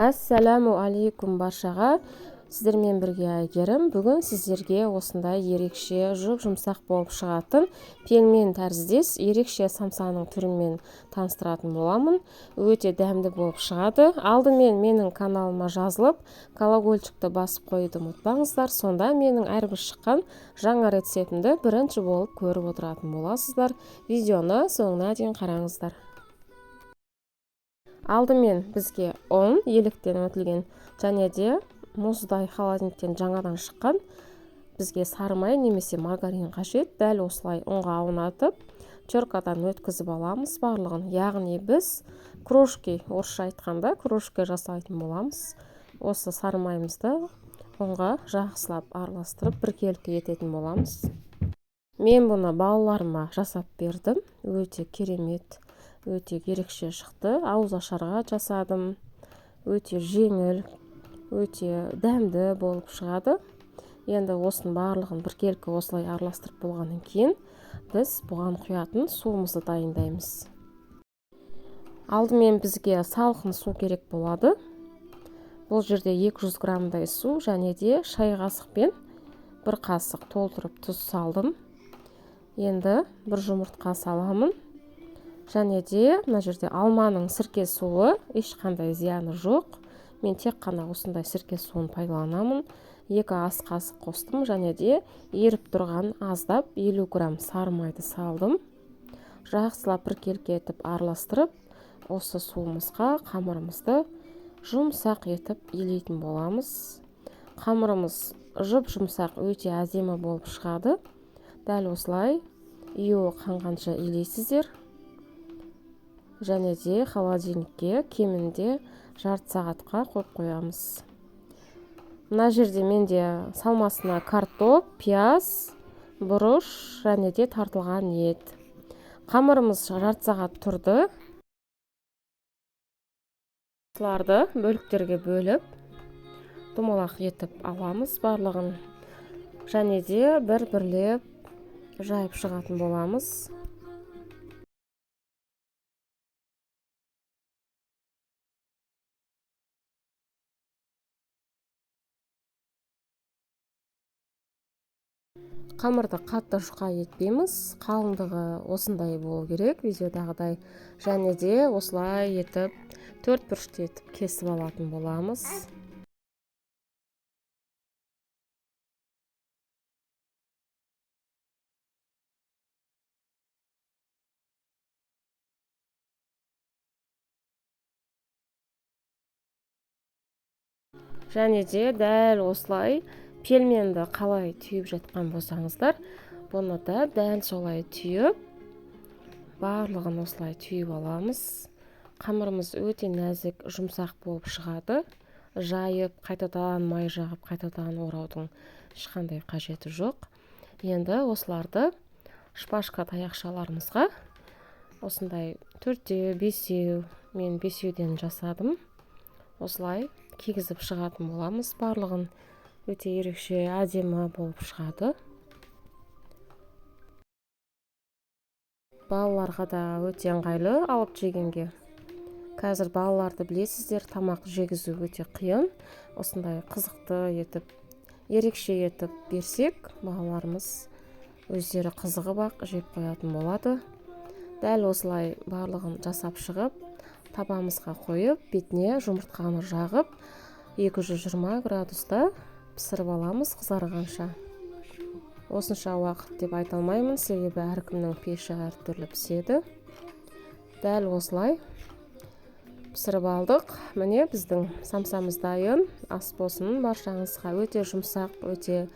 Ассаламу алейкум баршаға. Сіздермен бірге Әйгерім. Бүгін сіздерге осындай ерекше жұмсақ болып шығатын пельмен тәріздес ерекше самсаның түрімен таныстыратын боламын. Өте дәмді болып шығады. Алдымен менің каналыма жазылып, колокольчикті басып қойды ұмытпаңыздар. Сонда менің әрбір шыққан жаңа рецептімді бірінші болып көріп отыратын боласыздар. Видеоны соңына дейін қараңыздар. Алдымен бізге ұн, еліктен өтілген және де мұздай холодильниктен жаңадан шыққан бізге сары май немесе маргарин қажет. Дәл осылай ұнға аунатып, теркадан өткізіп аламыз барлығын. Яғни біз крошки, орысша айтқанда крошки жасайтын боламыз. Осы сары майымызды ұнға жақсылап араластырып біркелкі ететін боламыз. Мен бұны балаларыма жасап бердім. Өте керемет, өте ерекше шықты. Ауызашарға жасадым. Өте жеңіл, өте дәмді болып шығады. Енді осының барлығын біркелкі осылай араластырып болғаннан кейін біз бұған құятын суымызды дайындаймыз. Алдымен бізге салқын су керек болады. Бұл жерде 200 граммдай су және де шай қасықпен 1 қасық толтырып тұз салдым. Енді бір жұмыртқа саламын. Және де мына жерде алманың сірке суы, ешқандай зияны жоқ. Мен тек қана осындай сірке суын пайдаланамын. 2 ас қасық қостым және де еріп тұрған аздап 50 грамм сары майды салдым. Жақсылап біркелкі етіп араластырып, осы суымызға қамырымызды жұмсақ етіп илейтін боламыз. Қамырымыз жұп-жұмсақ, өте әдемі болып шығады. Дәл осылай июі қанғанша илейсіздер. Және де холодильникке кемінде жарты сағатқа қойып қоямыз. Мына жерде менде салмасына картоп, пияз, бұрыш және де тартылған ет. Қамырымыз жарты сағат тұрды. Осыларды бөліктерге бөліп, домалақ етіп аламыз барлығын. Және де бір-бірлеп жайып шығатын боламыз. Қамырды қатты жұқа етпейміз. Қалыңдығы осындай болу керек, видеодағыдай. Және де осылай етіп 4 бұрышты етіп кесіп алатын боламыз. Және де дәл осылай пельменді қалай түйіп жатқан болсаңыздар, бұны да дәл солай түйіп, барлығын осылай түйіп аламыз. Қамырымыз өте нәзік, жұмсақ болып шығады. Жайып, қайтадан май жағып, қайтадан ораудың ешқандай қажеті жоқ. Енді осыларды шпажка таяқшаларымызға осындай 4-5, мен 5-ден жасадым. Осылай кигізіп шығатын боламыз барлығын. Өте ерекше әдемі болып шығады. Балаларға да өте ыңғайлы алып жегенге. Қазір балаларды білесіздер, тамақ жегізу өте қиын. Осындай қызықты етіп, ерекше етіп берсек, балаларымыз өздері қызығып ақ жеп қоятын болады. Дәл осылай барлығын жасап шығып, табамызға қойып, бетіне жұмыртқаны жағып, 220 градуста пісіріп аламыз қызарғанша. Осынша уақыт деп айта алмаймын, себебі әркімнің пеші әртүрлі піседі. Дәл осылай пісіріп алдық. Міне біздің самсамыз дайын. Ас болсын баршаңызға. Өте жұмсақ, өте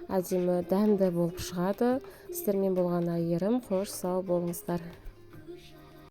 әдемі, дәмді болып шығады. Сіздермен болған Әйгерім. Қош сау болыңыздар.